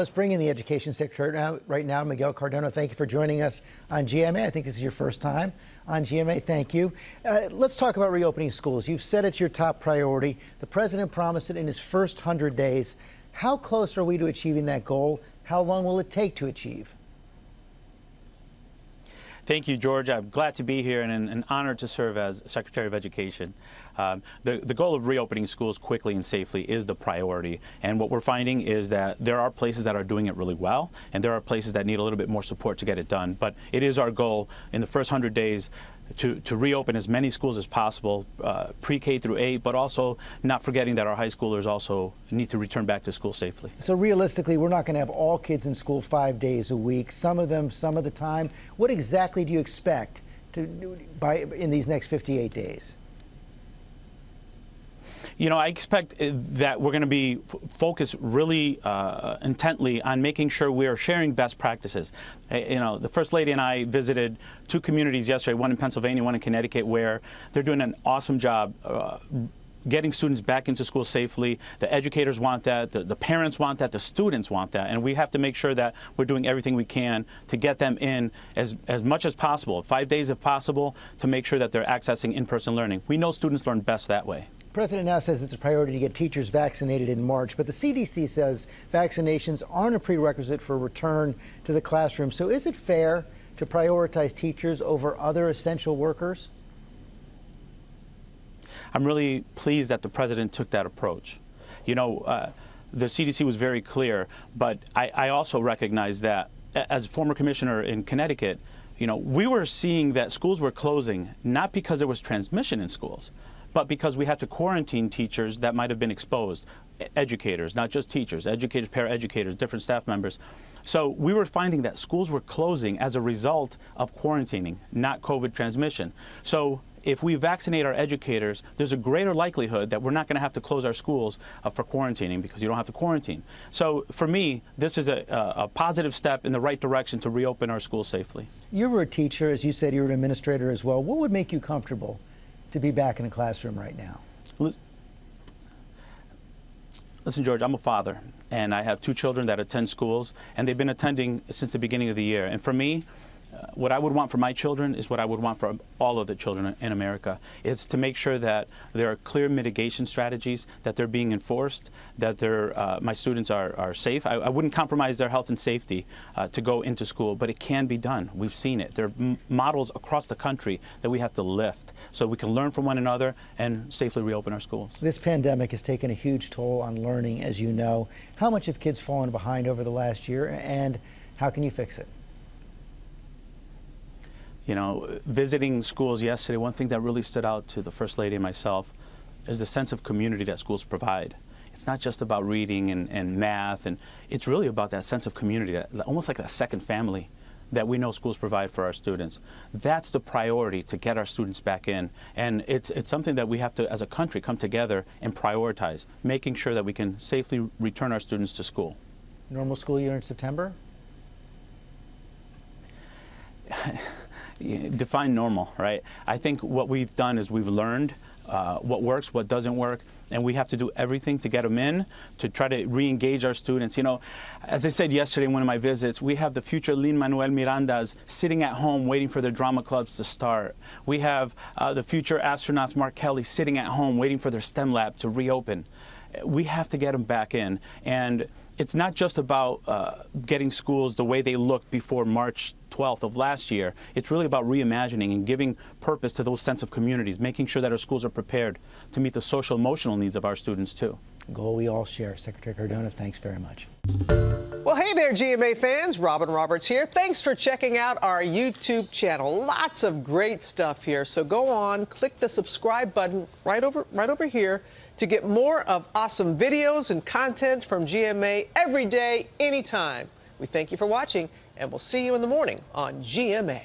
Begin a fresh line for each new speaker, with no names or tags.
Let's bring in the Education Secretary right now, Miguel Cardona. Thank you for joining us on GMA. I think this is your first time on GMA. Thank you. Let's talk about reopening schools. You've said it's your top priority. The president promised it in his first 100 days. How close are we to achieving that goal? How long will it take to achieve?
Thank you, George. I'm glad to be here and an honor to serve as Secretary of Education. The goal of reopening schools quickly and safely is the priority. And what we're finding is that there are places that are doing it really well, and there are places that need a little bit more support to get it done. But it is our goal in the first 100 days to reopen as many schools as possible, pre-K through 8, but also not forgetting that our high schoolers also need to return back to school safely.
So realistically, we're not going to have all kids in school 5 days a week, some of them some of the time. What exactly do you expect in these next 58 days?
You know, I expect that we're going to be focused really intently on making sure we are sharing best practices. You know, the First Lady and I visited 2 communities yesterday, one in Pennsylvania, one in Connecticut, where they're doing an awesome job getting students back into school safely. The educators want that, the parents want that, the students want that, and we have to make sure that we're doing everything we can to get them in as much as possible, 5 days if possible, to make sure that they're accessing in-person learning. We know students learn best that way.
The president now says it's a priority to get teachers vaccinated in March, but the CDC says vaccinations aren't a prerequisite for return to the classroom. So is it fair to prioritize teachers over other essential workers?
I'm really pleased that the president took that approach. You know, the CDC was very clear, but I also recognize that as a former commissioner in Connecticut, you know, we were seeing that schools were closing not because there was transmission in schools, but because we had to quarantine teachers that might have been exposed, educators, not just teachers, educators, paraeducators, different staff members. So we were finding that schools were closing as a result of quarantining, not COVID transmission. So if we vaccinate our educators, there's a greater likelihood that we're not going to have to close our schools for quarantining, because you don't have to quarantine. So for me, this is a positive step in the right direction to reopen our schools safely. You
were a teacher, as you said, you were an administrator as well. What would make you comfortable to be back in a classroom right now?
Listen, George, I'm a father, and I have 2 children that attend schools, and they've been attending since the beginning of the year. And for me, what I would want for my children is what I would want for all of the children in America. It's to make sure that there are clear mitigation strategies, that they're being enforced, that my students are safe. I wouldn't compromise their health and safety to go into school, but it can be done. We've seen it. There are models across the country that we have to lift so we can learn from one another and safely reopen our schools.
This pandemic has taken a huge toll on learning, as you know. How much have kids fallen behind over the last year, and how can you fix it?
You know, visiting schools yesterday, one thing that really stood out to the First Lady and myself is the sense of community that schools provide. It's not just about reading and math, and it's really about that sense of community, almost like a second family that we know schools provide for our students. That's the priority, to get our students back in. And it's something that we have to, as a country, come together and prioritize, making sure that we can safely return our students to school.
Normal school year in September?
Define normal, right? I think what we've done is we've learned what works, what doesn't work, and we have to do everything to get them in, to try to re-engage our students. You know, as I said yesterday in one of my visits, we have the future Lin-Manuel Mirandas sitting at home waiting for their drama clubs to start. We have the future astronauts Mark Kelly sitting at home waiting for their STEM lab to reopen. We have to get them back in, and it's not just about getting schools the way they looked before March 12th of last year. It's really about reimagining and giving purpose to those sense of communities, making sure that our schools are prepared to meet the social emotional needs of our students too.
A goal we all share. Secretary Cardona, thanks very much.
Well, hey there, GMA fans. Robin Roberts here. Thanks for checking out our YouTube channel. Lots of great stuff here. So go on, click the subscribe button right over here to get more of awesome videos and content from GMA every day, anytime. We thank you for watching, and we'll see you in the morning on GMA.